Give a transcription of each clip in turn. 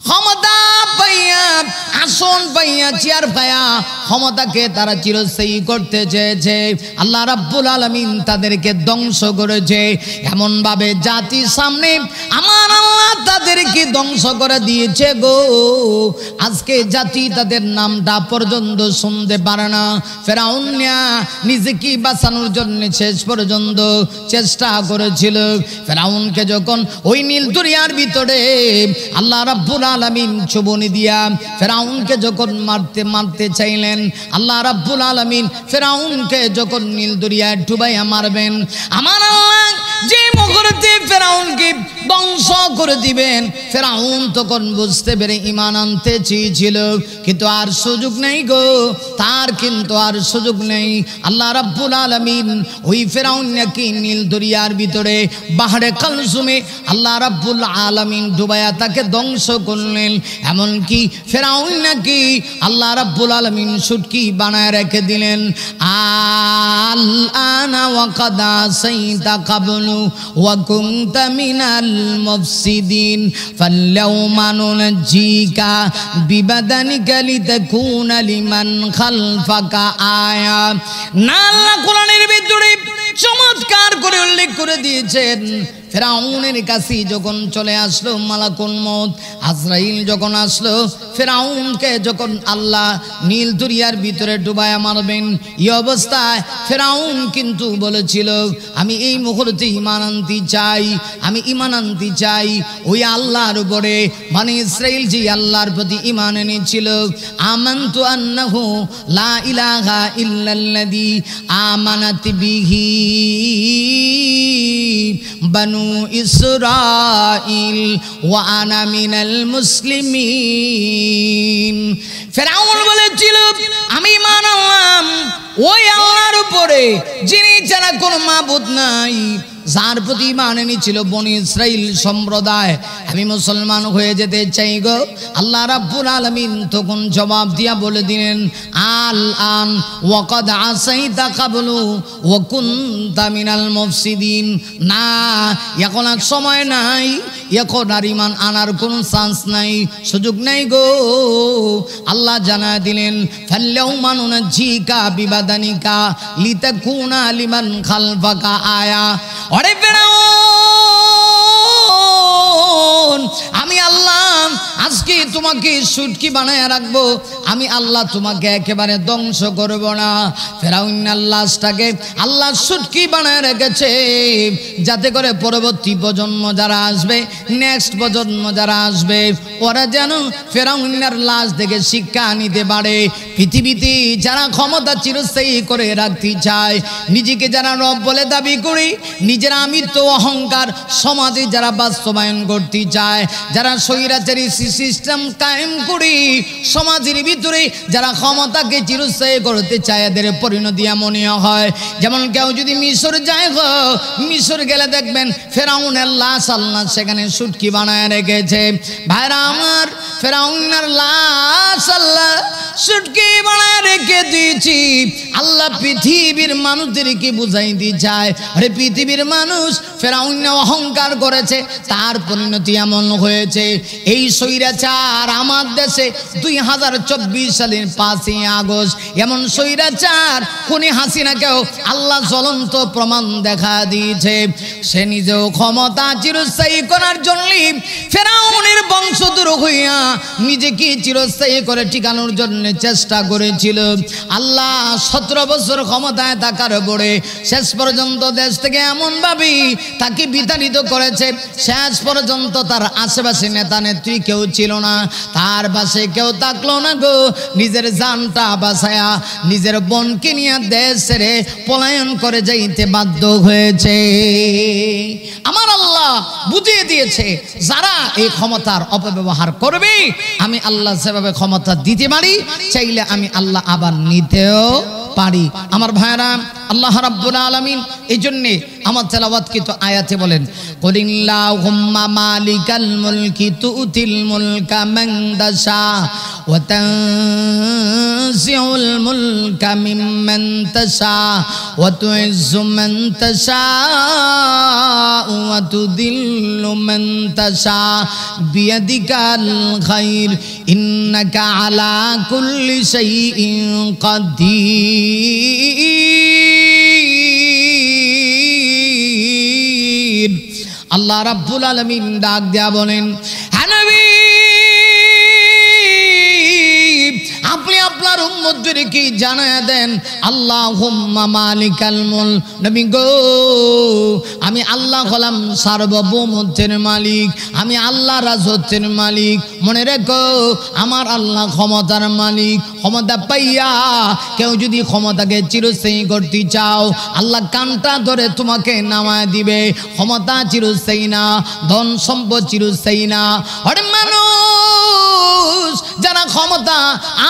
ক্ষমতা পাইয়া, আসন পাইয়া, চেয়ার পাইয়া ক্ষমতাকে তারা চিরস্থায়ী করতে চেয়েছে। আল্লাহ রাব্বুল আলামিন তাদেরকে ধ্বংস করেছে এমন ভাবে জাতির সামনে আমার আল্লাহ তাদেরকে ধ্বংস করে দিয়েছে গো। আজকে জাতি তাদের নামটা পর্যন্ত শুনতে পারে না। ফেরাউন নিজেকে বাঁচানোর জন্য শেষ পর্যন্ত চেষ্টা করেছিল। ফেরাউনকে যখন ওই নীল দরিয়ার ভিতরে আল্লাহ রাব্বুল আলামিন চুবনি দিয়া ফেরাউনকে যখন মারতে চাইলেন, আল্লাহ রাব্বুল আলামিন ফেরাউনকে যখন নীল দরিয়ায় ডুবাইয়া মারবেন, আমার আল্লাহ যে মুহূর্তে ফেরাউনকে ধ্বংস করে দিবেন, ফেরাউন তখন বুঝতে পেরে ঈমান আনতে চেয়েছিল, কিন্তু আর সুযোগ নেই গো, তার কিন্তু আর সুযোগ নেই। আল্লাহ রাব্বুল আলামিন ওই ফেরাউনকে নীল দরিয়ার ভিতরে বাহরে কালসুমে আল্লাহ রাব্বুল আলামিন ডুবাইয়া তাকে ধ্বংস করলেন। এমনকি ফেরাউন নাকি আল্লাহ রাব্বুল আলামিন শুটকি বানায় রেখে দিলেন। আল আনা ওয়া কাদ আসাইতা কাবলু ওয়া কুনতা মিনাল মুফসিদিন ফাল্যাউমা নুনজিকা বিবাদানিকা লিতাকুনা লিমান খালফাকা আয়া। না, আল্লাহ কোরআনের ভিতরে চমৎকার করে উল্লেখ করে দিয়েছেন, ফেরাউনের কাছে যখন চলে আসলো মালাকুল মউত আজরাইল যখন আসলো, ফেরাউনকে যখন আল্লাহ নীল দরিয়ার ভিতরে ডুবায়া মারবেন, এই অবস্থায় ফেরাউন কিন্তু বলেছিল আমি এই মুহূর্তে ঈমান আনতে চাই, আমি ঈমান আনতে চাই ওই আল্লাহর উপরে। মানে ইসরাইল যে আল্লাহর প্রতি ঈমান এনেছিল, আমানতু আন্নাহু লা ইলাহা ইল্লাল্লাযী আমানাত বিহি বানু ইসরাইল ওয়া আনা মিনাল মুসলিমিন। ফেরাউন বলেছিল আমি ঈমান আনলাম ওই আল্লাহর উপরে যিনি ছাড়া কোনো মাবুদ নাই, যার প্রতি ঈমান এনেছিল বনি ইসরাইল সম্প্রদায়, আমি মুসলমান হয়ে যেতে চাই গো। আল্লাহ রাব্বুল আলামিন তখন জবাব দিয়া বলে দিলেন আল আন ওয়া কাদ আসাইতা কাবলু ওয়া কুনতা মিনাল মুফসিদিন। না, এখন আর সময় নাই, এখন আর ঈমান আনার কোনো চান্স নাই, সুযোগ নাই গো। আল্লাহ জানায় দিলেন ফাল্যাউমা নুনজিকা বিবাদানিকা লিতাকুনা লিমান খালফাকা আয়া। আরে ফেরাউন, আমি আল্লাহ আজকে তোমাকে শুটকি বানায় রাখবো, আমি আল্লাহ তোমাকে একেবারে ধ্বংস করব না। ফেরাউনের লাশটাকে আল্লাহ শুটকি বানায় রেখেছে যাতে করে পরবর্তী প্রজন্ম যারা আসবে, নেক্সট প্রজন্ম যারা আসবে, ওরা যেন ফেরাউনের লাশ থেকে শিক্ষা নিতে পারে। পৃথিবীতে যারা ক্ষমতা চিরস্থায়ী করে রাখতে চায়, নিজেকে যারা রব বলে দাবি করি, নিজের আমিত্ব অহংকার সমাজে যারা বাস্তবায়ন করতে চায়, যারা স্বৈরাচারী সিস্টেম কায়েম করি সমাজের ভিতরে যারা ক্ষমতাকে চিরস্থায়ী করতে চায়, এদের পরিণতি এমনই হয় যেমন কেউ যদি মিশর যায়, মিশর গেলে দেখবেন ফেরাউনের লাশ আল্লাহ সেখানে শুটকি বানায় রেখেছে। ভাইরা আমার, ফেরাউনের লাশ আল্লাহ শুটকি বানায় রেখে দিয়েছি। আল্লাহ পৃথিবীর মানুষদেরকে বুঝাইতে চায়, আরে পৃথিবীর মানুষ ফেরাউন অহংকার করেছে, তার পরিণতি এমন হয়েছে। এই স্বৈরাচার আমার দেশে 2024 সালের 5ই আগস্ট এমন স্বৈরাচার খুনি হাসিনাকেও আল্লাহ জ্বলন্ত প্রমাণ দেখা দিয়েছে। সে নিজেও ক্ষমতা চিরস্থায়ী করার জন্য ফেরাউনের বংশধর হইয়া নিজেকে চিরস্থায়ী করে টিকানোর জন্য চেষ্টা করেছিল। আল্লাহ 17 বছর ক্ষমতায় থাকার পরে শেষ পর্যন্ত দেশ থেকে এমন ভাবে তাকে বিতাড়িত করেছে, শেষ পর্যন্ত তার আশেপাশে নেতা নেত্রী কেউ ছিল না, তার পাশে কেউ থাকলো না গো। নিজের জানটা বাঁচায়া নিজের বোনকে নিয়ে দেশ ছেড়ে পলায়ন করে যাইতে বাধ্য হয়েছে। আমার আল্লাহ বুঝিয়ে দিয়েছে যারা এই ক্ষমতার অপব্যবহার করবে, আমি আল্লাহ যেভাবে ক্ষমতা দিতে পারি, চাইলে আমি আল্লাহ আবার নিতেও পারি। আমার ভাইরা, আল্লাহ রাব্বুল আলামিন এই জন্যে আমার তেলাওয়াতকৃত আয়াতে বলেন কুলিল্লাহুম্মা মালিকাল মুলকি তুতিল মুলকা মান তাশা ওয়া তানজিউল মুলকা মিম্মান তাশা ওয়া তুইজ্জু মান তাশা ওয়া তুযিল্লু মান তাশা বিয়াদিকাল খায়র ইন্নাকা আলা কুল্লি শাইইন কাদির। আল্লাহ রাব্বুল আলামিন ডাক দেয়া বলেন, হ্যাঁ নবী, আপনি আপনার উম্মতদেরকে জানায়া দেন, আল্লাহুম্মা মালিকাল মুলক, নবী গো আমি আল্লাহ হলাম সার্বভৌমত্বের মালিক, আমি আল্লাহ রাজত্বের মালিক। মনে রেখো আমার আল্লাহ ক্ষমতার মালিক। ক্ষমতা পাইয়া কেউ যদি ক্ষমতাকে চিরস্থায়ী করতে চাও, আল্লাহ কানটা ধরে তোমাকে নামায় দিবে। ক্ষমতা চিরস্থায়ী না, ধন সম্পদ চিরস্থায়ী না। আরে মানুষ যারা ক্ষমতা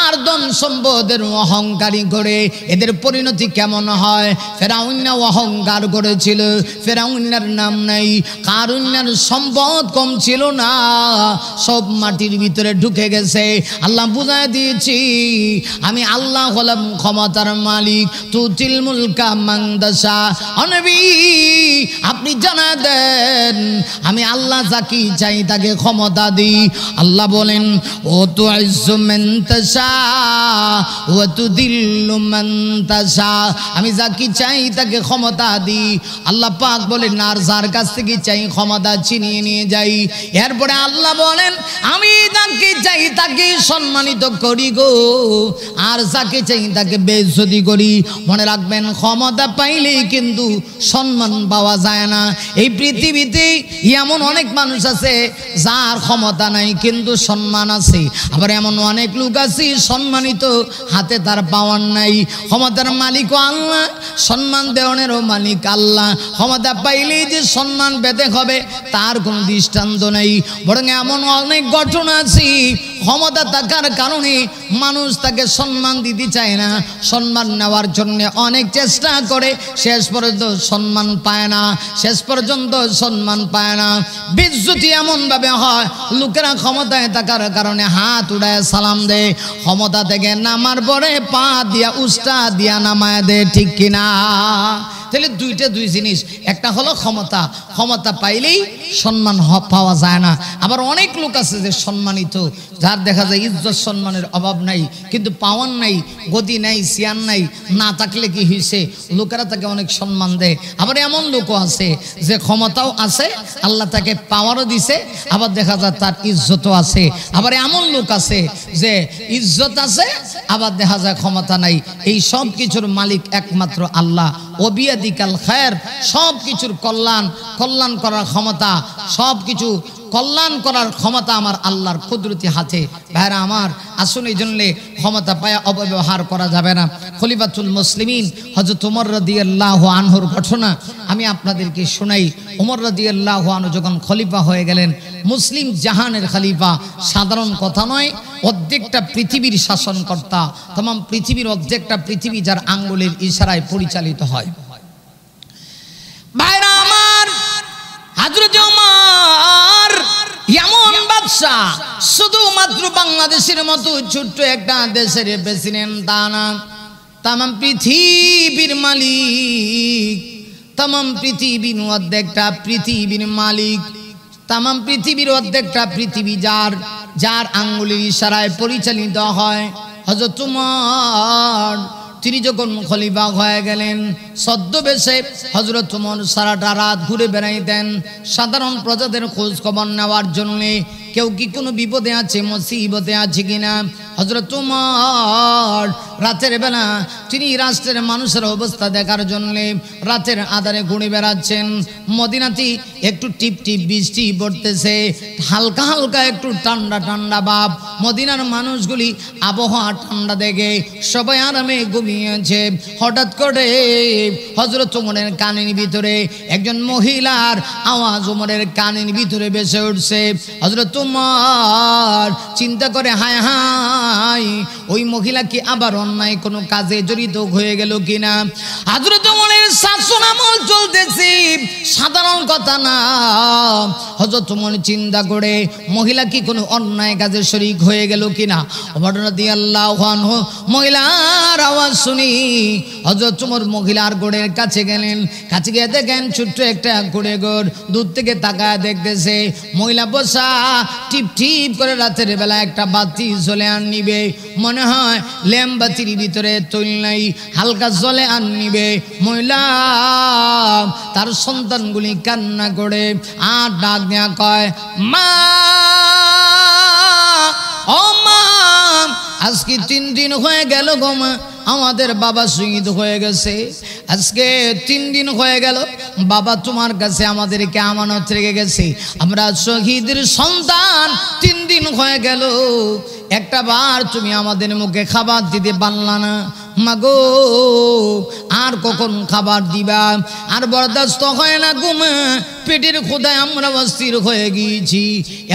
আর ধন সম্পদের অহংকারী করে, এদের পরিণতি কেমন হয়? ফেরাউন অহংকার করেছিল, ফেরাউনের নাম নাই। কারুনের সম্পদ কম ছিল না, সব মাটির ভিতরে ঢুকে গেছে। আল্লাহ বুঝায় দিয়েছি আমি আল্লাহ হলাম ক্ষমতার মালিক। তুতিল মুলকা মান তাশা। নবী আপনি জানা দেন আমি আল্লাহ যাকে চাই তাকে ক্ষমতা দিই। আল্লাহ বলেন, ও তুইজ্জু মান তাশা ওয়া তুযিল্লু মান তাশা, আমি যাকে চাই তাকে ক্ষমতা দিই। আল্লাহ পাক বলেন, আর যার কাছ থেকে চাই ক্ষমতা ছিনিয়ে নিয়ে যাই। এরপরে আল্লাহ বলেন, আমি যাকে চাই তাকে সম্মানিত করি গো, আর যাকে চাই তাকে বেইজ্জতি করি। মনে রাখবেন, ক্ষমতা পাইলেই কিন্তু সম্মান পাওয়া যায় না। এই পৃথিবীতে এমন অনেক মানুষ আছে যার ক্ষমতা নাই কিন্তু সম্মান আছে, আবার এমন অনেক লোক আছে সম্মানিত হাতে তার পাওয়ার নাই। ক্ষমতার মালিক আল্লাহ, সম্মান দেওয়ানেরও মালিক আল্লাহ। ক্ষমতা পাইলেই যে সম্মান পেতে হবে তার কোনো দৃষ্টান্ত নেই, বরং এমন অনেক ঘটনা আছে ক্ষমতা থাকার কারণে মানুষ তাকে সম্মান দিতে চায় না, সম্মান নেওয়ার জন্য অনেক চেষ্টা করে, শেষ পর্যন্ত সম্মান পায় না, শেষ পর্যন্ত সম্মান পায় না। বেইজ্জতি এমনভাবে হয়, লোকেরা ক্ষমতায় থাকার কারণে হাত উড়ায় সালাম দেয়, ক্ষমতা থেকে নামার পরে পা দিয়া উস্তা দিয়া নামায় দেয়, ঠিক কিনা? তাহলে দুই জিনিস, একটা হলো ক্ষমতা, ক্ষমতা পাইলেই সম্মান পাওয়া যায় না। আবার অনেক লোক আছে যে সম্মানিত, যার দেখা যায় ইজ্জত সম্মানের অভাব নাই কিন্তু পাওয়ার নাই, গদি নাই, সিয়ান নাই, না থাকলে কি হয়েছে, লোকেরা তাকে অনেক সম্মান দেয়। আবার এমন লোকও আছে যে ক্ষমতাও আছে, আল্লাহ তাকে পাওয়ারও দিছে, আবার দেখা যায় তার ইজ্জতও আছে। আবার এমন লোক আছে যে ইজ্জত আছে, আবার দেখা যায় ক্ষমতা নাই। এই সব কিছুর মালিক একমাত্র আল্লাহ। ওবিয়াদিকাল খায়র, সব কিছুর কল্যাণ করার ক্ষমতা, সব কিছু কল্যাণ করার ক্ষমতা আমার আল্লাহর কুদরতি হাতে। ভাইরা আমার, আসুন এই জন্য ক্ষমতা পায়া অপব্যবহার করা যাবে না। খলিফাতুল মুসলিমিন হযরত ওমর রাদিয়াল্লাহু আনহুর ঘটনা আমি আপনাদেরকে শোনাই। ওমর রাদিয়াল্লাহু আনহু যখন খলিফা হয়ে গেলেন, মুসলিম জাহানের খলিফা, সাধারণ কথা নয়, অর্ধেকটা পৃথিবীর শাসনকর্তা, तमाम পৃথিবীর অর্ধেকটা পৃথিবী যার আঙ্গুলের ইশারায় পরিচালিত হয়। ভাইরা আমার, হযরত ওমর এমন বাদশা, শুধুমাত্র বাংলাদেশের মতো ছোট্ট একটা দেশের প্রেসিডেন্ট তা না, तमाम পৃথিবীর মালিক, तमाम পৃথিবীর অর্ধেকটা পৃথিবীর মালিক, तमाम পৃথিবীর অর্ধেকটা পৃথিবী যার আঙ্গুলের ইশারায় পরিচালিত হয়। হযরত ওমর তিনি যখন খলিফা হয়ে গেলেন, ছদ্মবেশে হযরত ওমর সারাটা রাত ঘুরে বেড়াইতেন সাধারণ প্রজাদের খোঁজ খবর নেওয়ার জন্য, কেউ কি কোনো বিপদে আছে, মুসিবতে আছে কিনা। হযরত ওমর রাতের বেলা তিনি রাষ্ট্রের মানুষের অবস্থা দেখার জন্য রাতের আধারে ঘুরে বেড়াচ্ছেন। মদিনাতে একটু টিপ টিপ বৃষ্টি পড়তেছে, হালকা হালকা একটু ঠান্ডা ঠান্ডা ভাব। মদিনার মানুষগুলি আবহাওয়া ঠান্ডা দেখে সবাই আরামে ঘুমিয়েছে। হঠাৎ করে হযরত ওমরের কানের ভিতরে একজন মহিলার আওয়াজ ওমরের কানের ভিতরে ভেসে উঠছে। হযরত ওমর চিন্তা করে, হায় হায়, ওই মহিলা কি আবার অন্যায় কোনো কাজে জড়িত হয়ে গেল কিনা। হযরত ওমরের শাসন আমল চলতেছে, সাধারণ কথা না। হযরত ওমর চিন্তা করে মহিলা কি কোনো অন্যায় কাজে শরীক হয়ে গেল কিনা। ওমর রাদিয়াল্লাহু আনহু মহিলার আওয়াজ শুনি হযরত ওমর মহিলার গোড়ের কাছে গেলেন। কাছে গিয়ে দেখেন ছোট্ট একটা কুড়ে ঘর, দূর থেকে তাকায় দেখতেছে মহিলা বসা, টিপ টিপ করে রাতের বেলা একটা বাতি জ্বলে আর নিবে। মনে হয় ল্যাম্প বাতির ভিতরে তৈল নাই, হালকা জ্বলে আর নিবে। মহিলা তার সন্তানগুলি কান্না করে আর ডাক দেয়া কয়, মা ও মা, আজকে 3 দিন হয়ে গেল গো মা, আমাদের বাবা শহীদ হয়ে গেছে। আজকে 3 দিন হয়ে গেল, বাবা তোমার কাছে আমাদেরকে আমানত রেখে গেছে। আমরা শহীদের সন্তান, 3 দিন হয়ে গেল, একটা বার তুমি আমাদের মুখে খাবার দিতে পারলা না। মাগো আর কখন খাবার দিবা? আর বরদাস্ত হয় না ঘুমে, পেটের ক্ষুধায় আমরা অস্থির হয়ে গিয়েছি।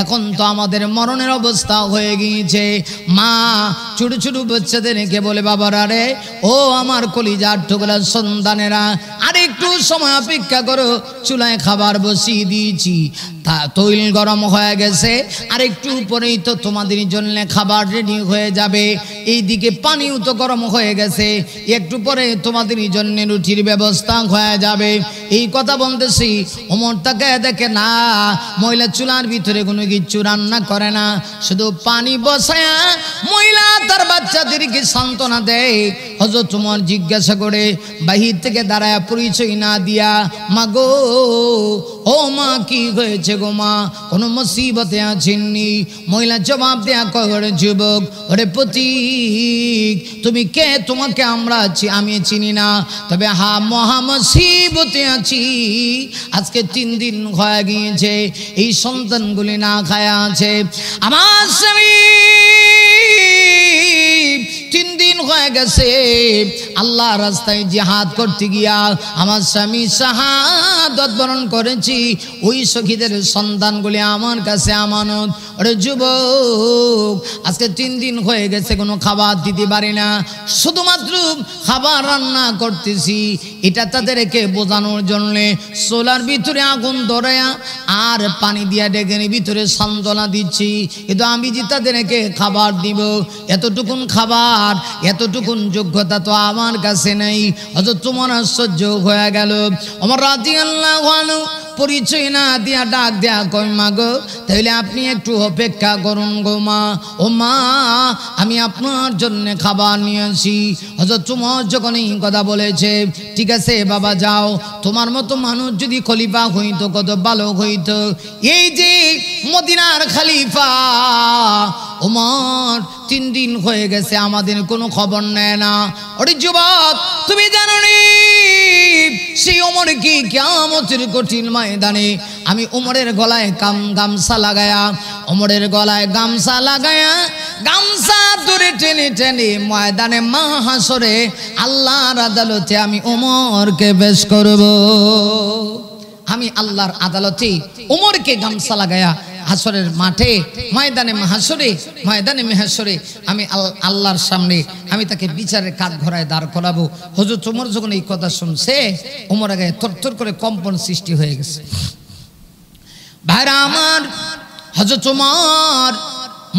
এখন তো আমাদের মরণের অবস্থা হয়ে গিয়েছে। মা ছোট ছোট বাচ্চাদেরকে বলে, বাবারা রে, ও আমার কলিজার টুকরা সন্তানেরা, আর একটু সময় অপেক্ষা করো, চুলায় খাবার বসিয়ে দিয়েছি, তা তৈল গরম হয়ে গেছে, আর একটু পরেই তো তোমাদের জন্য খাবার রেডি হয়ে যাবে। এইদিকে পানিও তো গরম হয়ে গেছে, একটু পরে তোমাদের জন্য রুটির ব্যবস্থা হয়ে যাবে। এই কথা বলতেছি, ওমর তাকে দেখে না, মহিলা চুলার ভিতরে কোনো কিছু রান্না করে না, শুধু পানি বসায় মহিলা তার বাচ্চাদেরকে সান্ত্বনা দেয়। হযরত ওমর জিজ্ঞাসা করে বাহির থেকে দাঁড়ায়, পরিচয় না দিয়া, মা গো, ও মা কি হয়েছে গো মা, কোনো মুসিবতে আছেননি? মহিলা জবাব দেয়া কয়, যুবক, ওরে পথিক, তুমি কে? তোমাকে আমি চিনি না, তবে হা মহা মুসিবতে আছি। আজকে 3 দিন হয়ে গিয়েছে, এই সন্তানগুলি না খায়া আছে। আমার স্বামী 3 দিন হয়ে গেছে, আল্লাহ রাস্তায় জিহাদ করতে গিয়া আমার স্বামী শাহাদাত বরণ করেছি। ওই শহীদের সন্তানগুলি আমার কাছে আমানত। ওরে যুবক, আজকে 3 দিন হয়ে গেছে, কোনো খাবার দিতে পারি না, শুধুমাত্র খাবার রান্না করতেছি। এটা তাদেরকে বোঝানোর জন্যে সোলার ভিতরে আগুন ধরায়া আর পানি দিয়া ডেকে ভিতরে সান্ত্বনা দিচ্ছি, কিন্তু আমি যে তাদেরকে খাবার দিব, এতটুকুন খাবার, এতটুকুন যোগ্যতা তো আমার কাছে নেই। অথচ তোমার আশ্চর্য হয়ে গেল। ওমর রাদিয়াল্লাহু আনহু পরিচয় না দিয়া ডাক দেয়া কই, মা গো, তাইলে আপনি একটু অপেক্ষা করুন গো মা। ও মা, আমি আপনার জন্য খাবার নিয়ে আসি। হযরত ওমর যখন এই কথা বলেছে, ঠিক আছে বাবা যাও, তোমার মতো মানুষ যদি খলিফা হইতো কত ভালো হইতো। এই যে মদিনার খলিফা ওমর 3 দিন হয়ে গেছে, আমাদের কোনো খবর নেয় না। ওরে যুবক, তুমি জানো নি সেই ওমর কি কিয়ামতের কঠিন ময়দানে আমি ওমরের গলায় গামছা লাগায়া, ওমরের গলায় গামছা লাগায়া, গামছা ধরে টেনে টেনে ময়দানে মাহশরে আল্লাহর আদালতে আমি ওমরকে পেশ করব। আমি আল্লাহর আদালতে ওমরকে গামছা লাগায়া হাসরের মাঠে ময়দানে মাহশরে আমি আল্লাহর সামনে আমি তাকে বিচারের কাঠ ঘোড়ায় দাঁড় করাবো। হযরত ওমর যখন এই কথা শুনছে, ওমর আগে থরথর করে কম্পন সৃষ্টি হয়ে গেছে। ভাইরা আমার, হযরত ওমর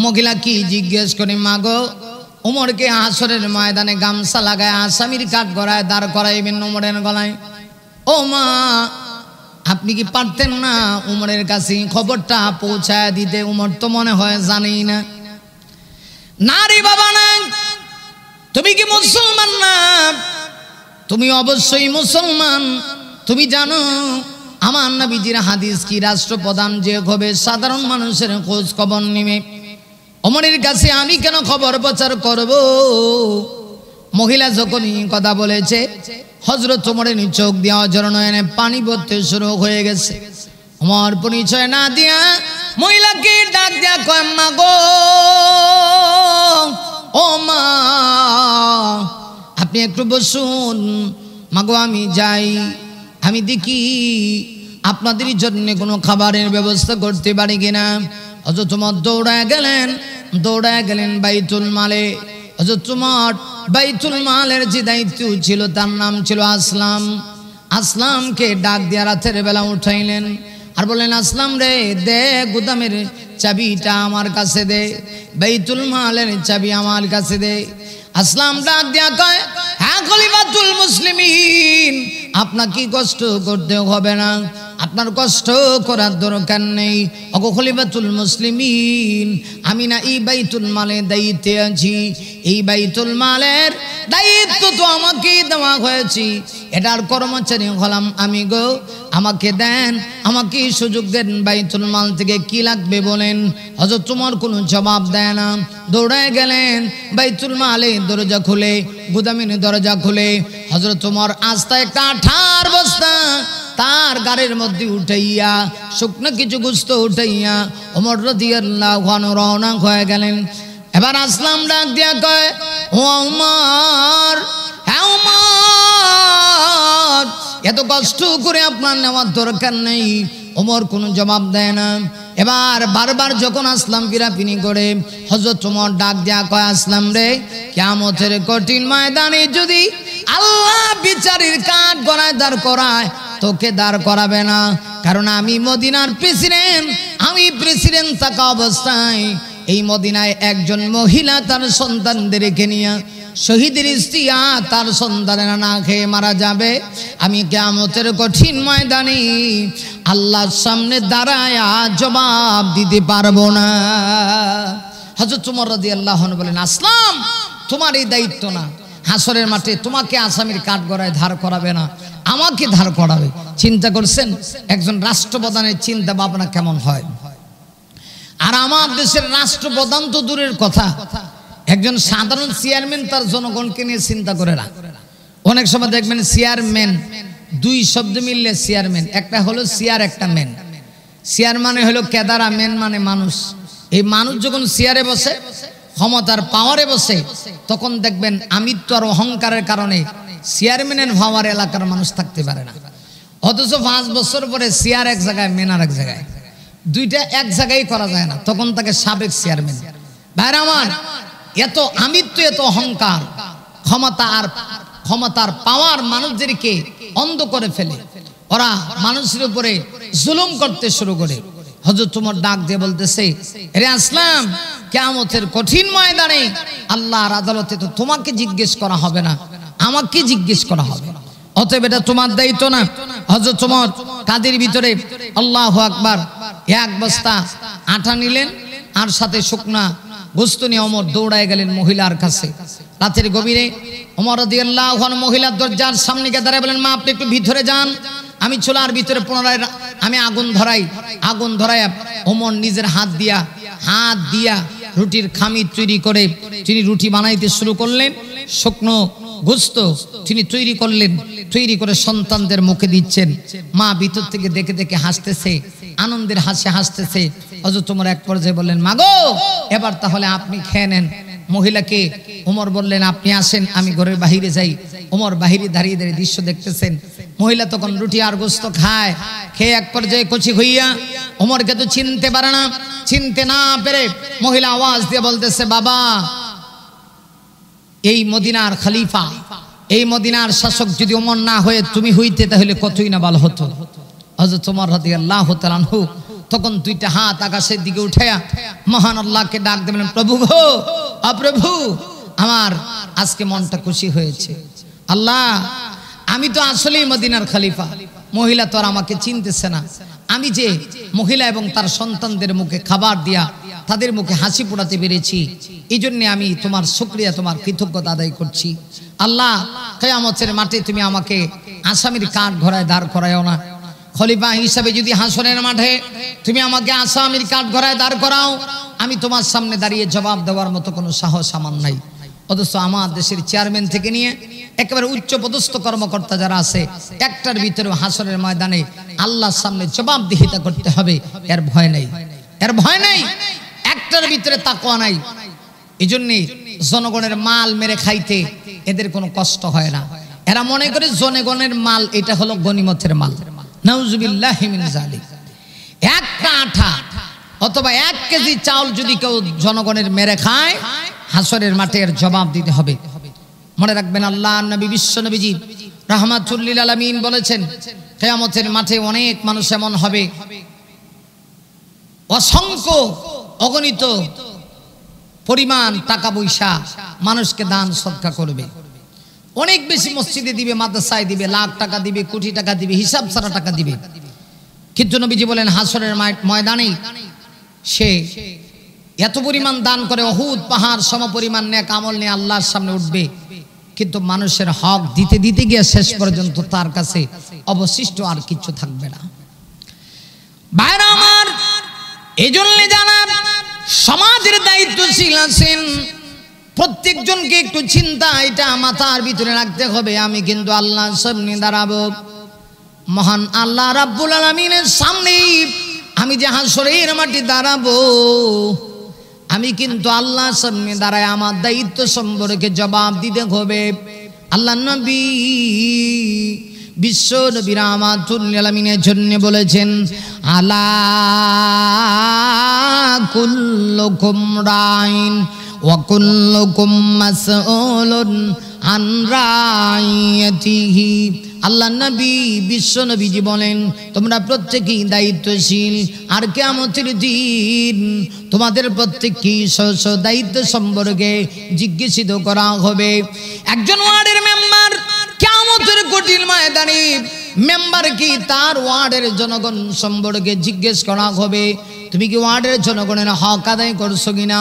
মহিলা কি জিজ্ঞেস করে, মা গো, ওমরকে হাসরের ময়দানে গামছা লাগায় আসামির কাঠ ঘোড়ায় দাঁড় করাইবেন ওমরের গলায়। ও মা, আপনি কি পারতেন না উমরের কাছে খবরটা পৌঁছায় দিতে? উমর তো মনে হয় জানেই না। না রে বাবা না, তুমি কি মুসলমান না? তুমি অবশ্যই মুসলমান। তুমি জানো আমার নবীজির হাদিস কি, রাষ্ট্রপ্রধান যে হবে সাধারণ মানুষের খোঁজ খবর নিবে, ওমরের কাছে আমি কেন খবর প্রচার করব? মহিলা যখনই কথা বলেছে, হযরত ওমরের চোখ দিয়া অঝরনয়নে পানি পড়তে শুরু হয়ে গেছে। ওমর পরিচয় না দিয়া মহিলাকে ডাক দিয়া কয়, মা গো, ও মা, আপনি একটু বসুন। মা গো, আমি যাই, আমি দেখি আপনাদের জন্য কোনো খাবারের ব্যবস্থা করতে পারি কিনা। হযরত ওমর দৌড়ায় গেলেন বাইতুল মালে। হযরত ওমর বাইতুল মালের যে দায়িত্ব ছিল, তার নাম ছিল আসলাম। আসলামকে ডাক দিয়া রাতের বেলা উঠাইলেন আর বললেন, আসলাম রে, দে গুদামের চাবিটা আমার কাছে দে, বাইতুল মালের চাবি আমার কাছে দে। আসলাম ডাক দিয়া কয়, হ্যাঁ খলিফাতুল মুসলিমিন, আপনার কি কষ্ট করতে হবে না, আপনার কষ্ট করার দরকার নেই। ওগো খলিফাতুল মুসলিমিন, আমি না এই বাইতুল মালের দায়িত্বে আছি, এই বাইতুল মালের দায়িত্ব তো আমাকে দেওয়া হয়েছে, এটার কর্মচারী হলাম আমি গো, আমাকে দেন, আমাকে সুযোগ দেন, বাইতুল মাল থেকে কি লাগবে বলেন। হযরত তোমার কোনো জবাব দেয় না, দৌড়ায় গেলেন বাইতুল মালে, দরজা খুলে, গুদামের দরজা খুলে হযরত তোমার আস্তা একটা আঠার বস্তা তার গাড়ির মধ্যে উঠাইয়া, শুকনো কিছু গোস্ত উঠাইয়া ওমর রাদিয়াল্লাহু আনহু রওনা হয়ে গেলেন। এবার আসলাম ডাক দিয়া কয়, ও ওমর, হ্যাঁ ওমর, এত কষ্ট করে আপনার নেওয়ার দরকার নেই। ওমর কোনো জবাব দেয় না। এবার বারবার যখন আসলাম পিরাপিনি করে, হযরত ওমর ডাক দিয়া কয়, আসলাম রে, কিয়ামতের কঠিন ময়দানে যদি আল্লাহ বিচারের কাঠ গড়ায় দাঁড় করায়, তোকে দাঁড় করাবে না, কারণ আমি মদিনার প্রেসিডেন্ট, আমি প্রেসিডেন্ট থাকা অবস্থায় এই মদিনায় একজন মহিলা তার সন্তানদের রেখে নিয়ে, শহীদের স্ত্রী তার সন্তানেরা না খেয়ে মারা যাবে, আমি কিয়ামতের কঠিন ময়দানে আল্লাহর সামনে দাঁড়ায় জবাব দিতে পারবো না। হযরত ওমর রাদিয়াল্লাহু আনহু বলেন, আসলাম, তোমার এই দায়িত্ব না, হাসরের মাঠে তোমাকে আসামির কাঠগড়ায় ধার করাবে না, আমাকে ধার করাবে। চিন্তা করছেন একজন রাষ্ট্রপ্রধানের চিন্তা ভাবনা কেমন হয়? আর আমার দেশের রাষ্ট্রপ্রধান তো দূরের কথা, একজন সাধারণ চেয়ারম্যান তার জনগণকে নিয়ে চিন্তা করে না। অনেক সময় দেখবেন চেয়ারম্যান, দুই শব্দ মিললে চেয়ারম্যান, একটা হলো চেয়ার, একটা ম্যান। চেয়ার মানে হলো কেদারা, ম্যান মানে মানুষ। এই মানুষ যখন চেয়ারে বসে, ক্ষমতার পাওয়ারে বসে, তখন দেখবেন আমিত্ব আর অহংকারের কারণে চেয়ারম্যানের পাওয়ার এলাকার মানুষ থাকতে পারে না। অথচ 5 বছর পরে চেয়ার এক জায়গায়, ম্যান আর এক জায়গায়, দুইটা এক জায়গায় করা যায় না, তখন তাকে সাবেক চেয়ারম্যান। ভাইরা আমার, এত আমিত্ব, এত অহংকার, ক্ষমতার পাওয়ার মানুষদেরকে অন্ধ করে ফেলে, ওরা মানুষের উপরে জুলুম করতে শুরু করে। হযরত ওমর ডাক দিয়ে বলতেছে, রে আসলাম, কিয়ামতের কঠিন ময়দানে আল্লাহর আদালতে তো তোমাকে জিজ্ঞেস করা হবে না, আমাকে জিজ্ঞেস করা হবে, অতএব এটা তোমার দায়িত্ব না। হযরত ওমর কাদের ভিতরে আল্লাহু আকবার এক বস্তা আটা নিলেন আর সাথে শুকনা গোস্ত নিয়ে ওমর দৌড়ায় গেলেন মহিলার কাছে। রাতের গভীরে ওমর রাদিয়াল্লাহু আনহু মহিলার দরজার সামনে গিয়ে দাঁড়ায় বলেন, মা আপনি একটু ভিতরে যান, আমি চুলার ভিতরে পুনরায় আমি আগুন ধরাই। ওমর নিজের হাত দিয়া রুটির খামির তৈরি করে তিনি রুটি বানাইতে শুরু করলেন। শুকনো গোস্ত তিনি তৈরি করে সন্তানদের মুখে দিচ্ছেন। মা ভিতর থেকে দেখে দেখে হাসতেছে, আনন্দের হাসি হাসতেছে। হযরত ওমর এক পর্যায়ে বললেন, মা গো, এবার তাহলে আপনি খেয়ে নেন। মহিলাকে ওমর বললেন, আপনি আসেন, আমি ঘরের বাহিরে যাই। ওমর বাহিরে দাঁড়িয়ে দাঁড়িয়ে দৃশ্য দেখতেছেন। মহিলা তখন রুটি আর গোস্ত খায়, খেয়ে এক পর্যায়ে কচি হইয়া ওমরকে তো চিনতে পারে না। চিনতে না পেরে মহিলা আওয়াজ দিয়ে বলতেছে, বাবা, এই মদিনার খলিফা, এই মদিনার শাসক যদি ওমর না হয়ে তুমি হইতে, তাহলে কতই না ভালো হতো। হযরত ওমর রাদিয়াল্লাহু তাআলা আনহু তখন দুইটা হাত আকাশের দিকে উঠায়া মহান আল্লাহকে ডাক দিলেন, প্রভু গো, প্রভু, আমার আজকে মনটা খুশি হয়েছে। আল্লাহ, আমি তো আসলেই মদিনার খলিফা, মহিলা তো আর আমাকে চিনতেছে না। আমি যে মহিলা এবং তার সন্তানদের মুখে খাবার দিয়া তাদের মুখে হাসি ফোটাতে পেরেছি, এই জন্য আমি তোমার শুকরিয়া, তোমার কৃতজ্ঞতা আদায় করছি। আল্লাহ, কিয়ামতের মাঠে তুমি আমাকে আসামির কাঠ গড়ায় দাঁড় করায়ও না। খলিফা হিসাবে যদি হাসরের মাঠে তুমি আমাকে আসামির কাঠ গড়ায় দাঁড় করাও, আমি তোমার সামনে দাঁড়িয়ে জবাব দেওয়ার মতো কোনো সাহস আমার নাই। অথচ আমার দেশের চেয়ারম্যান থেকে নিয়ে একেবারে উচ্চ পদস্থ কর্মকর্তা যারা আছে, একটার ভিতরে হাসরের ময়দানে আল্লাহর সামনে জবাবদিহিতা করতে হবে, এর ভয় নাই, এর ভয় নাই, একটার ভিতরে তাকওয়া নাই। এই জন্যে জনগণের মাল মেরে খাইতে এদের কোনো কষ্ট হয় না। এরা মনে করে জনগণের মাল এটা হলো গনিমতের মাল। নাউজুবিল্লাহি মিন যালিক। একটা আটা অথবা 1 কেজি চাউল যদি কেউ জনগণের মেরে খায়, হাসরের মাঠে এর জবাব দিতে হবে। মনে রাখবেন, আল্লাহ নবী বিশ্ব নবীজি রাহমাতুল্লিল আলামিন বলেছেন, কিয়ামতের মাঠে অনেক মানুষ এমন হবে, অসংখ্য অগণিত পরিমাণ টাকা পয়সা মানুষকে দান সদকা করবে, অনেক বেশি মসজিদে দিবে, মাদ্রাসায় দিবে, লাখ টাকা দিবে, কোটি টাকা দিবে, হিসাব ছাড়া টাকা দিবে। কিন্তু নবীজি বলেন হাসরের ময়দানে সে এত পরিমাণ দান করে, উহুদ পাহাড় সমপরিমাণ নেক আমল নিয়ে আল্লাহর সামনে উঠবে, কিন্তু মানুষের হক দিতে দিতে গিয়ে শেষ পর্যন্ত তার কাছে অবশিষ্ট আর কিছু থাকবে না। ভাইরা আমার, এজন্য যারা সমাজের দায়িত্বশীল আছেন প্রত্যেকজনকে একটু চিন্তা এটা মাথার ভিতরে রাখতে হবে, আমি কিন্তু আল্লাহর সামনে দাঁড়াবো, মহান আল্লাহ রাব্বুল আলামিনের সামনে আমি যে হাসরের মাঠে দাঁড়াবো, আমি কিন্তু আল্লাহর সামনে দাঁড়ায় আমার দায়িত্ব সম্পর্কে জবাব দিতে হবে। আল্লাহ নবী বিশ্ব নবী রাহমাতুল লিল আলামিনের জন্য বলেছেন, আলা কুল্লুকুম রাইন ওয়া কুল্লুকুম মাসউলুন আন রাইয়াতিহি। আল্লাহ নবী বিশ্ব নবীজি বলেন, তোমরা প্রত্যেকেই দায়িত্বশীল, আর কিয়ামতের দিন তোমাদের প্রত্যেককেই স্ব দায়িত্ব সম্পর্কে জিজ্ঞাসিত করা হবে। একজন ওয়ার্ডের মেম্বার কিয়ামতের কঠিন ময়দানে মেম্বার কি তার ওয়ার্ডের জনগণ সম্পর্কে জিজ্ঞেস করা হবে, তুমি কি ওয়ার্ডের জনগণের হক আদায় করছো কিনা।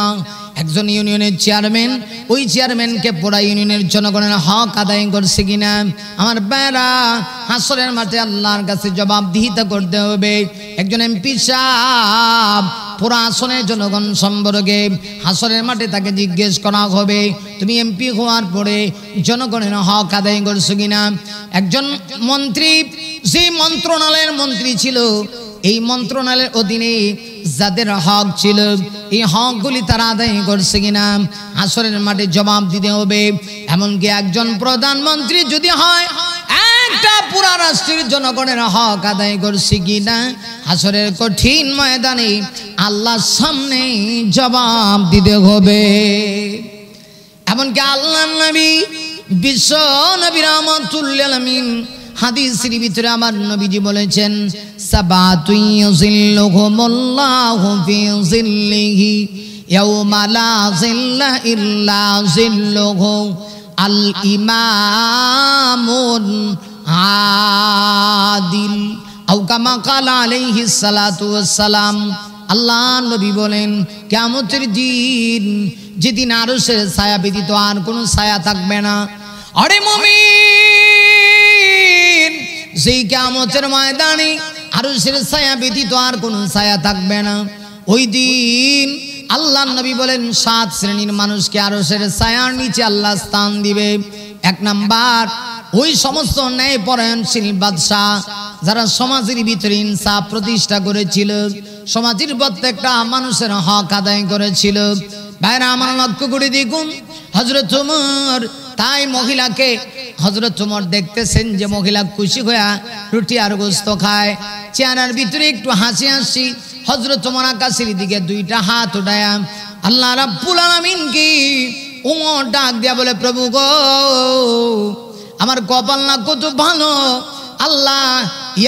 একজন ইউনিয়নের চেয়ারম্যান, ওই চেয়ারম্যানকে পুরা ইউনিয়নের জনগণের হক আদায় করছে কিনা। আমার ভাইরা, হাসরের মাঠে আল্লাহর কাছে জবাবদিহিতা করতে হবে। একজন এমপি সাহেব পুরা আসনের জনগণ সম্পর্কে হাসরের মাঠে তাকে জিজ্ঞেস করা হবে, তুমি এমপি হওয়ার পরে জনগণের হক আদায় করছো কিনা। একজন মন্ত্রী, যে মন্ত্রণালয়ের মন্ত্রী ছিল, এই মন্ত্রণালয়ের অধীনে যাদের হক ছিল, এই হকগুলি তারা আদায় করছে কিনা, হাসরের মাঠে জবাব দিতে হবে। এমনকি একজন প্রধানমন্ত্রী যদি হয়, একটা পুরা রাষ্ট্রের জনগণের হক আদায় করছে কিনা, হাসরের কঠিন ময়দানে আল্লাহর সামনে জবাব দিতে হবে। এমনকি আল্লাহর নবী বিশ্ব নবী রাহমাতুল লিল আলামিন হাদিসের ভিতরে আমার নবীজি বলেছেন, সাবাতু ইউযিল্লুহুমুল্লাহু ফি যিল্লিহি ইয়াওমা লা যিল্লা ইল্লা যিল্লুহু, আল ইমামুন আদিল আও কামা ক্বালা আলাইহিস সালাতু ওয়াস সালাম। আল্লাহ নবী বলেন, কিয়ামতের দিন যেদিন আরশের ছায়া ব্যতীত আর কোনো ছায়া থাকবে না। আরে মুমিন, সেই কিয়ামতের ময়দানে আরশের ছায়া ব্যতীত আর কোনো ছায়া থাকবে না। ওই দিন আল্লাহ নবী বলেন, 7 শ্রেণীর মানুষকে আরশের ছায়ার নিচে আল্লাহ স্থান দিবে। 1 নাম্বার, ওই সমস্ত ন্যায়পরায়ণশীল বাদশা যারা সমাজের ভিতরে ইনসাফ প্রতিষ্ঠা করেছিল, সমাজের প্রত্যেকটা মানুষের হক আদায় করেছিল। ভাইরা আমার, লক্ষ্য করে দেখুন, হযরত ওমর তাই মহিলাকে, হযরত ওমর দেখতেছেন যে মহিলা খুশি হয়ে রুটি আর গোশত খায়, চেহারার ভিতরে একটু হাসি হাসি। হযরত ওমর আকাশের দিকে 2টা হাত উঠায়া আল্লাহ রাব্বুল আলামিন কি ওমর ডাক দিয়া বলে, প্রভু গো, আমার কপাল না কত ভালো, আল্লাহ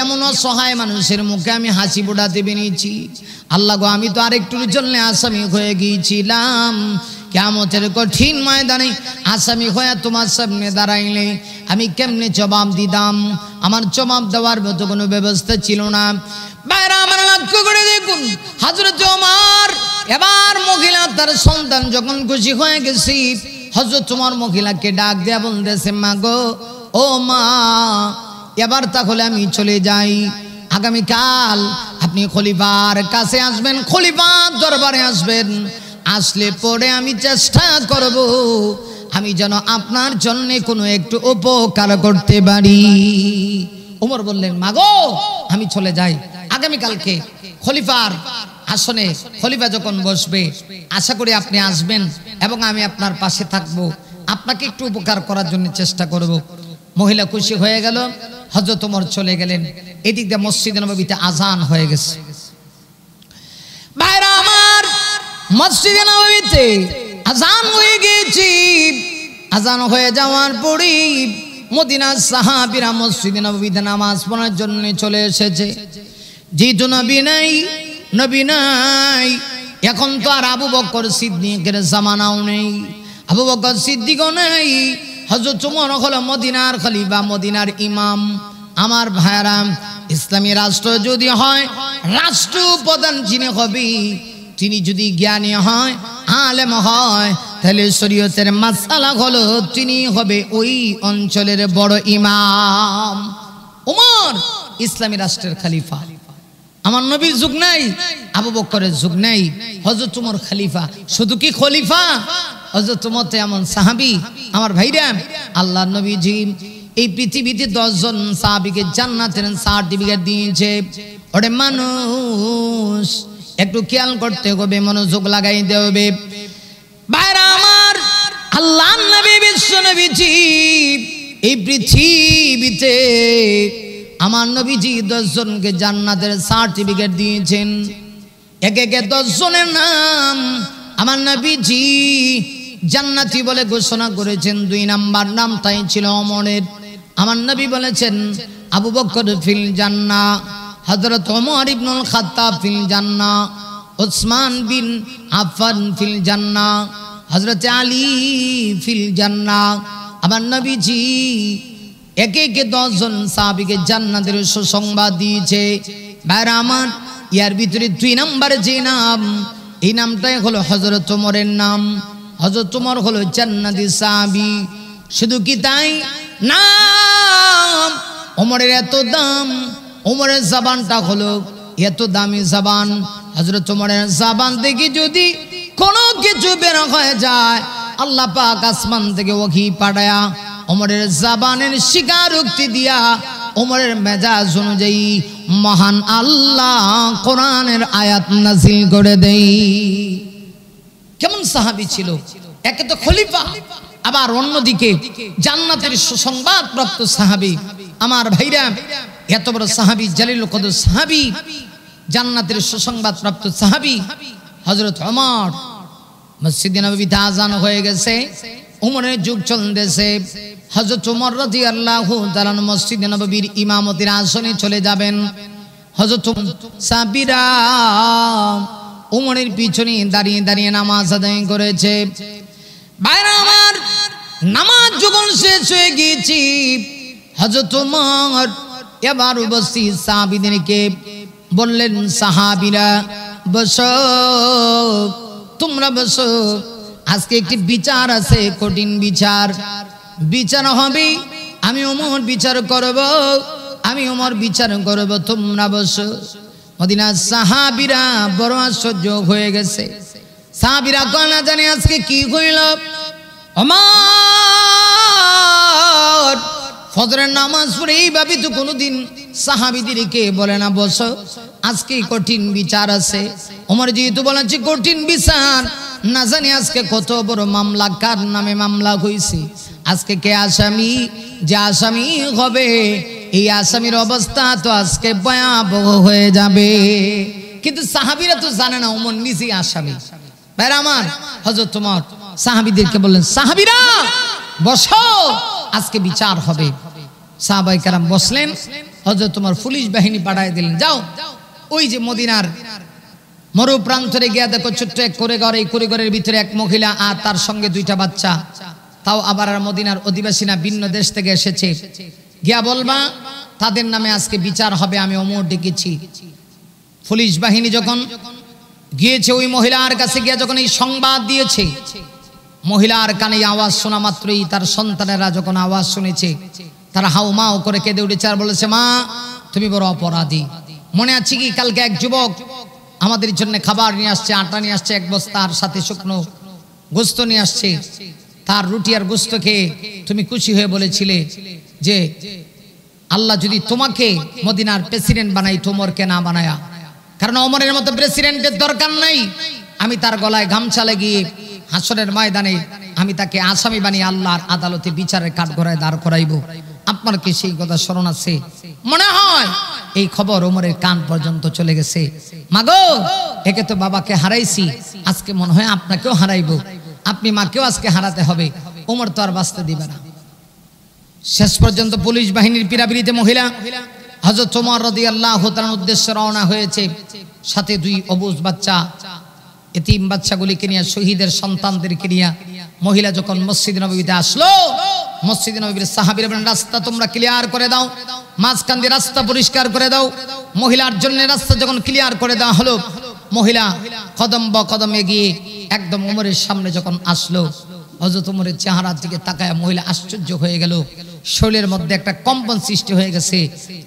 এমন অসহায় মানুষের মুখে আমি হাসি ফোটাতে পেরেছি। আল্লাহ গো, আমি তো আরেকটুর জন্য আসামি হয়ে গিয়েছিলাম, কিয়ামতের কঠিন ময়দানে আসামি হয়ে তোমার সামনে দাঁড়াইলে আমি কেমনে জবাব দিতাম, আমার জবাব দেওয়ার মতো কোনো ব্যবস্থা ছিল না। বাইরে আমার লক্ষ্য করে দেখুন, হযরত ওমর এবার মহিলা তার সন্তান যখন খুশি হয়ে গেছি, হযরত ওমর মহিলাকে ডাক দেয়া বলতেছে, মা গো, ও মা, এবার তাহলে আমি চলে যাই, আগামীকাল আপনি খলিফার কাছে আসবেন, খলিফার দরবারে আসবেন, আসলে পরে আমি চেষ্টা করব আমি যেন আপনার জন্য কোনো একটু উপকার করতে পারি। ওমর বললেন, মা গো, আমি চলে যাই, আগামীকালকে খলিফার আসনে খলিফা যখন বসবে আশা করি আপনি আসবেন এবং আমি আপনার পাশে থাকব, আপনাকে একটু উপকার করার জন্য চেষ্টা করব। মহিলা খুশি হয়ে গেল, হযরত ওমর চলে গেলেন। এদিক দিয়ে মসজিদে নববীতে আজান হয়ে গেছে। ভাইরা আমার, মসজিদে নববীতে আজান হয়ে গেছে। আজান হয়ে যাওয়ার পরে মদিনার সাহাবীরা মসজিদে নববীতে নামাজ পড়ার জন্য চলে এসেছে। যেহেতু নবী নাই, এখন তো আর আবু বকর সিদ্দিকের জামানাও নেই, আবু বকর সিদ্দিকও নেই, হযরত ওমর হলো মদিনার খলিফা, মদিনার ইমাম। আমার ভাইরা, ইসলামী রাষ্ট্র যদি হয়, রাষ্ট্রপ্রধান যিনি হবে তিনি যদি জ্ঞানী হয়, আলেম হয়, তাহলে শরীয়তের মাসআলা হলো তিনি হবে ওই অঞ্চলের বড় ইমাম। ওমর ইসলামী রাষ্ট্রের খলিফা। আমার নবীর যুগ নাই, আবু বকরের যুগ নাই, হযরত ওমর খলিফা। শুধু কি খলিফা, হযরত ওমর তো এমন সাহাবী। আমার ভাইরা, আল্লাহর নবীজি এই পৃথিবীতে 10 জন সাহাবীকে জান্নাতের সার্টিফিকেট দিয়েছে। ওরে মানুষ একটু খেয়াল করতে হবে, মনোযোগ লাগাইতে হবে। ভাইরা আমার, আল্লাহর নবী বিশ্ব নবীজি এই পৃথিবীতে আমার নবীজি 10 জনকে জান্নাতের সার্টিফিকেট দিয়েছেন। একে একে 10 জনের নাম আমার নবীজি জান্নাতি বলে ঘোষণা করেছেন। 2 নাম্বার নামটাই ছিল ওমরের। আমার নবী বলেছেন আবু বকর ফিল জান্নাহ, হযরত ওমর ইবনুল খাত্তাব ফিল জান্নাহ, উসমান বিন আফফান ফিল জান্নাহ, হযরত আলী ফিল জান্নাহ। আমার নবীজি একে একে 10 জন সাহাবীকে জান্নাতের সুসংবাদ দিয়েছে। ভাইরা আমার, ইয়ার ভিতরে 2 নম্বরে যে নাম, এই নামটাই হলো হযরত ওমরের নাম। হযরত ওমর হলো জান্নাতি সাহাবী। শুধু কি তাই? নাম ওমরের এত দাম, ওমরের জবানটা হলো এত দামি জবান। হযরত ওমরের জবান থেকে যদি কোনো কিছু বের হয়ে যায়, আল্লাহ পাক আসমান থেকে ওহী পাঠায়া ওমরের জবানের স্বীকারোক্তি দিয়া ওমরের মেজাজ অনুযায়ী মহান আল্লাহ কোরআনের আয়াত নাযিল করে দেই। কেমন সাহাবী ছিল! একে তো খলিফা, আবার অন্যদিকে জান্নাতের সুসংবাদ প্রাপ্ত সাহাবী। আমার ভাইরা, এত বড় সাহাবী, জালিলুল কদর সাহাবী, জান্নাতের সুসংবাদ প্রাপ্ত সাহাবী হযরত ওমর। মসজিদে নববীতে আযান হয়ে গেছে, ওমরের যুগ চলতেছে। হযরত ওমর রাদিয়াল্লাহু তাআলা মসজিদে নববীর ইমামতির আসনে চলে যাবেন। হযরত সাহাবীরা ওমরের পিছনে দাঁড়িয়ে দাঁড়িয়ে নামাজ আদায় করেছে। ভাইরা আমার, নামাজ যখন শেষ হয়ে গিয়েছি, হযরত ওমর এবার উপস্থিত সাহাবীদেরকে বললেন, সাহাবীরা বসো, তোমরা বসো, আজকে একটি বিচার আছে, কঠিন বিচার। বিচার হবে, আমি ওমর বিচার করব, আমি ওমর বিচার করব, তোমরা বসো। মদিনার সাহাবীরা বড় আশ্চর্য হয়ে গেছে। সাহাবীরা কয়, না জানি আজকে কি হইল। ওমর ফজরের নামাজ পড়ে এইভাবে তো কোনোদিন সাহাবীদেরকে বলে না, বসো, আজকে কঠিন বিচার আছে। ওমর যেহেতু বলেছে কঠিন বিচার, না জানি আজকে কত বড় মামলা, কার নামে মামলা হয়েছে, আজকে কে আসামি, যে আসামি হবে এই আসামির অবস্থা তো আজকে ভয়াবহ হয়ে যাবে। কিন্তু সাহাবীরা তো জানে না ওমর নিজেই আসামি। ভাইরা আমার, হযরত ওমর সাহাবীদেরকে বললেন, সাহাবীরা বসো, আজকে বিচার হবে। সাহাবায়ে কেরাম বসলেন। হযরত ওমর পুলিশ বাহিনী পাঠিয়ে দিলেন, যাও ওই যে মদিনার মরু প্রান্তরে গিয়া দেখো, ছোট্ট এক কোরেঘর, এই কোরেঘরের ভিতরে এক মহিলা আর তার সঙ্গে 2টা বাচ্চা, তাও আবার মদিনার অধিবাসীরা ভিন্ন দেশ থেকে এসেছে, গিয়া বলবা তাদের নামে আজকে বিচার হবে, আমি ওমর ডেকেছি। পুলিশ বাহিনী যখন গিয়েছে ওই মহিলার কাছে, গিয়া যখন এই সংবাদ দিয়েছে, মহিলার কানে আওয়াজ শোনা মাত্রই তার সন্তানেরা যখন আওয়াজ শুনেছে, তারা হাউমাউ করে কেঁদে উঠেছে আর বলেছে, মা তুমি বড় অপরাধী। মনে আছে কি, কালকে এক যুবক আমাদের জন্য খাবার নিয়ে আসছে, আটা নিয়ে আসছে 1 বস্তার সাথে শুকনো গোস্ত নিয়ে আসছে। তার রুটি আর গোস্ত খেয়ে তুমি খুশি হয়ে বলেছিলে যে আল্লাহ যদি তোমাকে মদিনার প্রেসিডেন্ট বানাই, ওমরকে না বানায়া, কারণ ওমরের মতো প্রেসিডেন্টের দরকার নাই। আমি তার গলায় গামছা লাগিয়ে হাসরের ময়দানে আমি তাকে আসামি বানিয়ে আল্লাহর আদালতে বিচারের কাঠগড়ায় দাঁড় করাইব। আপনার কি সেই কথা স্মরণ আছে? মনে হয় এই খবর ওমরের কান পর্যন্ত চলে গেছে। মাগো, একে তো বাবাকে হারাইছি, আজকে মনে হয় আপনাকেও হারাইব, আপনি মাকেও আজকে হারাতে হবে। ওমর তো আর বাঁচতে দিবে না। শেষ পর্যন্ত পুলিশ বাহিনীর পিরাপিরিতে মহিলা হযরত ওমর রাদিয়াল্লাহু তাআলার উদ্দেশ্যে রওনা হয়েছে, সাথে 2 অবুঝ বাচ্চা, এতিম বাচ্চাগুলিকে নিয়ে, শহীদের সন্তানদেরকে নিয়ে মহিলা যখন মসজিদ নববীতে আসলো, মসজিদ নববীর সাহাবীরা বলেন, রাস্তা তোমরা ক্লিয়ার করে দাও, মাঝখান দিয়ে রাস্তা পরিষ্কার করে দাও। মহিলার জন্য রাস্তা যখন ক্লিয়ার করে দেওয়া হলো, মহিলা কদম বা কদম এগিয়ে একদম ওমরের সামনে যখন আসলো, হযরত ওমরের চেহারার দিকে তাকায় মহিলা আশ্চর্য হয়ে গেল। শরীরের মধ্যে একটা কম্পন সৃষ্টি হয়ে গেছে।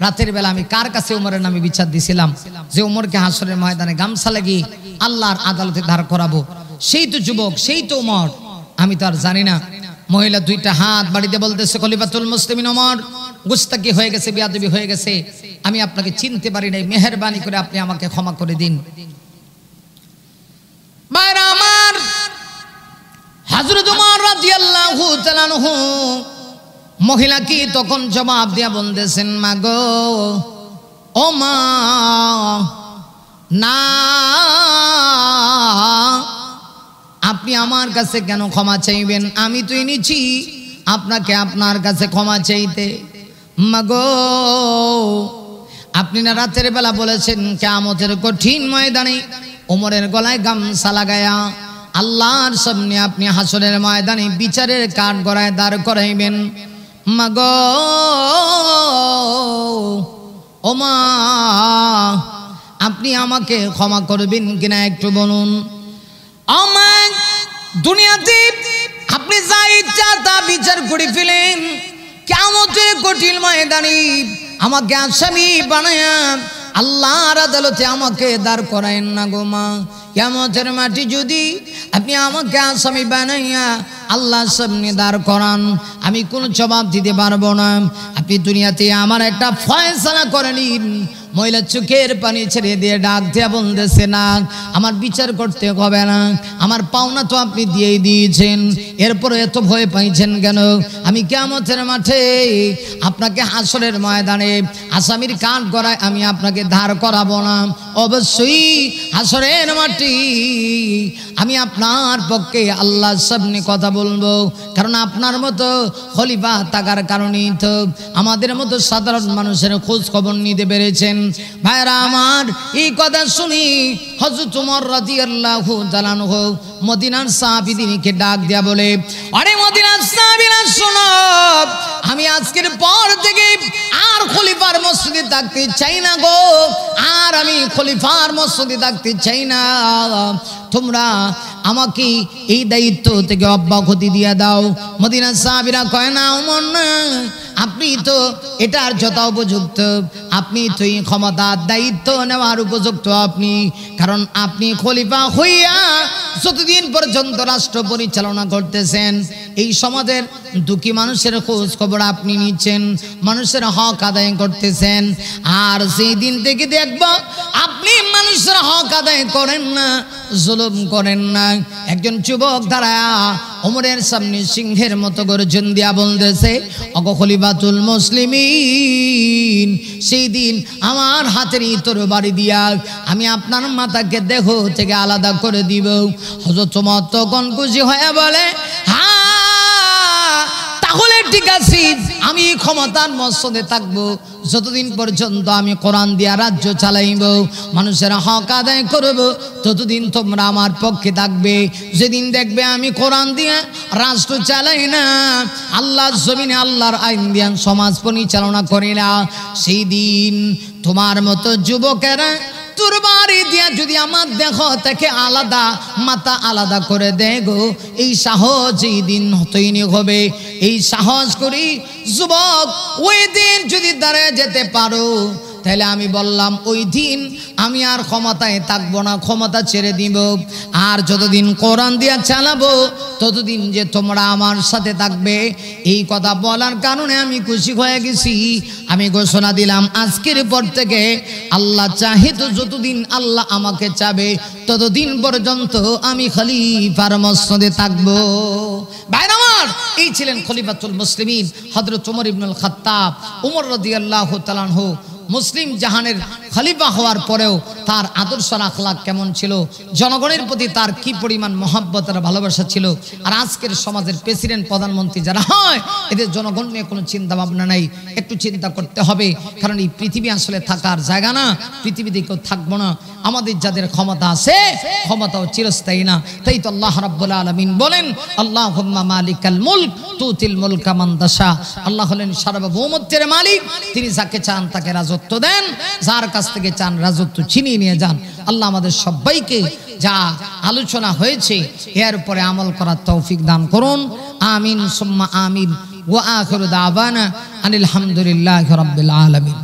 রাতের বেলা আমি কার কাছে ওমরের নামে বিচার দিছিলাম যে ওমরকে হাসরের ময়দানে গামছা লাগিয়ে আল্লাহর আদালতে দাঁড় করাবো? সেই তো যুবক, সেই তো ওমর, আমি তো আর জানি না। মহিলা 2টা হাত বাড়িতে বলতেছে, খলিফাতুল মুসলিমিন ওমর, গুস্তাকি হয়ে গেছে, বেয়াদবি হয়ে গেছে, আমি আপনাকে চিনতে পারি নাই, মেহেরবানি করে আপনি আমাকে ক্ষমা করে দিন। ভাইরা আমার, হযরত ওমর রাদিয়াল্লাহু তাআলা আনহু মহিলা কি তখন জবাব দিয়া বলতেছেন, মা গো, ও মা, না, আপনি আমার কাছে কেন ক্ষমা চাইবেন? আমি তো এনেছি আপনাকে আপনার কাছে ক্ষমা চাইতে। মা গো, আপনি না রাতের বেলা বলেছেন কিয়ামতের কঠিন ময়দানে ওমরের গলায় গামছা লাগায়া আল্লাহর সামনে আপনি হাসরের ময়দানে বিচারের কাঠ গড়ায় দাঁড় করাইবেন। মা গো, ও মা, আপনি আমাকে ক্ষমা করবেন কিনা একটু বলুন। আমার দুনিয়াতে আপনি যা ইচ্ছা তা বিচার করে ফেলেন, কিয়ামতের কঠিন ময়দানে আমাকে আসামি বানায়া আল্লাহর আদালতে আমাকে দাঁড় করায়েন না গো মা। কিয়ামতের মাটি যদি আপনি আমাকে আসামি বানাইয়া আল্লাহর সামনে দাঁড় করান, আমি কোনো জবাব দিতে পারবো না। আপনি দুনিয়াতে আমার একটা ফয়সালা করে নিন। মহিলা চোখের পানি ছেড়ে দিয়ে ডাক দিয়া বলতেছে, না, আমার বিচার করতে হবে না, আমার পাওনা তো আপনি দিয়েই দিয়েছেন, এরপরে এত ভয় পাইছেন কেন? আমি কিয়ামতের মাঠে আপনাকে হাসরের ময়দানে আসামির কাঠ গড়ায় আমি আপনাকে ধার করাবো না। অবশ্যই হাসরের মাটি আমি আপনার পক্ষে আল্লাহর সামনে কথা বলবো, কারণ আপনার মতো খলিফা থাকার কারণেই তো আমাদের মতো সাধারণ মানুষের খোঁজ খবর নিতে পেরেছেন। ভাইরা আমার, এই কথা শুনি হযরত ওমর রাদিয়াল্লাহু তাআলা আনহু মদিনার সাহাবীদেরকে ডাক দিয়া বলে, আরে মদিনার সাহাবীরা শোনো, আমি আজকের পর থেকে আর খলিফার মসজিদে থাকতে চাই না গো, আর আমি খলিফার মসজিদে থাকতে চাই না। তোমরা আমাকে এই দায়িত্ব থেকে অব্যাহতি দিয়ে দাও। মদিনার সাহাবীরা কয়, না ওমর, না, আপনি তো এটার যথা উপযুক্ত, আপনি তো এই ক্ষমতার দায়িত্ব নেওয়ার উপযুক্ত আপনি, কারণ আপনি খলিফা হইয়া যতদিন পর্যন্ত রাষ্ট্র পরিচালনা করতেছেন, এই সমাজের দুঃখী মানুষের খোঁজ খবর আপনি নিচ্ছেন, মানুষের হক আদায় করতেছেন। আর সেই দিন থেকে দেখব আপনি মানুষের হক আদায় করেন না, জুলুম করেন না। একজন যুবক দাঁড়ায়া ওমরের সামনে সিংহের মতো গর্জন দিয়া বলতেছে, ওগো খলিফাতুল মুসলিমিন, সেই দিন আমার হাতের তরবারি দিয়া আমি আপনার মাথাকে দেহ থেকে আলাদা করে দিব। হযরত ওমর তখন খুশি হয়ে বলে, হ্যাঁ, তাহলে ঠিক আছে, আমি ক্ষমতার মসনদে থাকবো যতদিন পর্যন্ত আমি কোরআন দিয়া রাজ্য চালাইব, মানুষের হক আদায় করব, ততদিন তোমরা আমার পক্ষে থাকবে। যেদিন দেখবে আমি কোরআন দিয়া রাষ্ট্র চালাই না, আল্লাহর জমিনে আল্লাহর আইন দিয়া সমাজ পরিচালনা করি না, সেই দিন তোমার মতো যুবকেরা তরবারি দিয়া যদি আমার দেহ থেকে আলাদা মাথা আলাদা করে দেগো, এই সাহস এই দিন তৈরি হবে। এই সাহস করি যুবক, ওই দিন যদি দাঁড়ায় যেতে পারো, তাহলে আমি বললাম ওই দিন আমি আর ক্ষমতায় থাকবো না, ক্ষমতা ছেড়ে দিব। আর যতদিন কোরআন দিয়া চালাবো ততদিন যে তোমরা আমার সাথে থাকবে। এই কথা বলার কারণে আমি খুশি হয়ে গেছি। আমি ঘোষণা দিলাম আজকের পর থেকে আল্লাহ চাহে তো যতদিন আল্লাহ আমাকে চাবে ততদিন পর্যন্ত আমি খলিফার মসনদে থাকবো। ভাইরা আমার, এই ছিলেন খলিফাতুল মুসলিমিন হযরত ওমর ইবনুল খাত্তাব। ওমর রাদিয়াল্লাহু তাআলা আনহু মুসলিম জাহানের খলিফা হওয়ার পরেও তার আদর্শ আর আখলাক কেমন ছিল, জনগণের প্রতি তার কি পরিমাণ মহব্বত আর ভালোবাসা ছিল। আর আজকের সমাজের প্রেসিডেন্ট প্রধানমন্ত্রী যারা হয় এদের জনগণ নিয়ে কোনো চিন্তা ভাবনা নাই। একটু চিন্তা করতে হবে, কারণ এই পৃথিবী আসলে থাকার জায়গা না, পৃথিবীতে কেউ থাকবো না। আমাদের যাদের ক্ষমতা আছে ক্ষমতাও চিরস্থায়ী না। তাই তো আল্লাহ রাব্বুল আলামিন বলেন আল্লাহুম্মা মালিকাল মুলক তুতিল মুলকা মান তাশা। আল্লাহ হলেন সার্বভৌমত্বের মালিক, তিনি যাকে চান তাকে রাজত্ব দেন, যার কাছ থেকে চান রাজত্ব ছিনিয়ে নিয়ে যান। আল্লাহ আমাদের সবাইকে যা আলোচনা হয়েছে এর উপরে আমল করার তৌফিক দান করুন। আমিন সুম্মা আমিন। ওয়া আখিরু দাওয়ানা আনিল হামদুলিল্লাহি রাব্বিল আলামিন।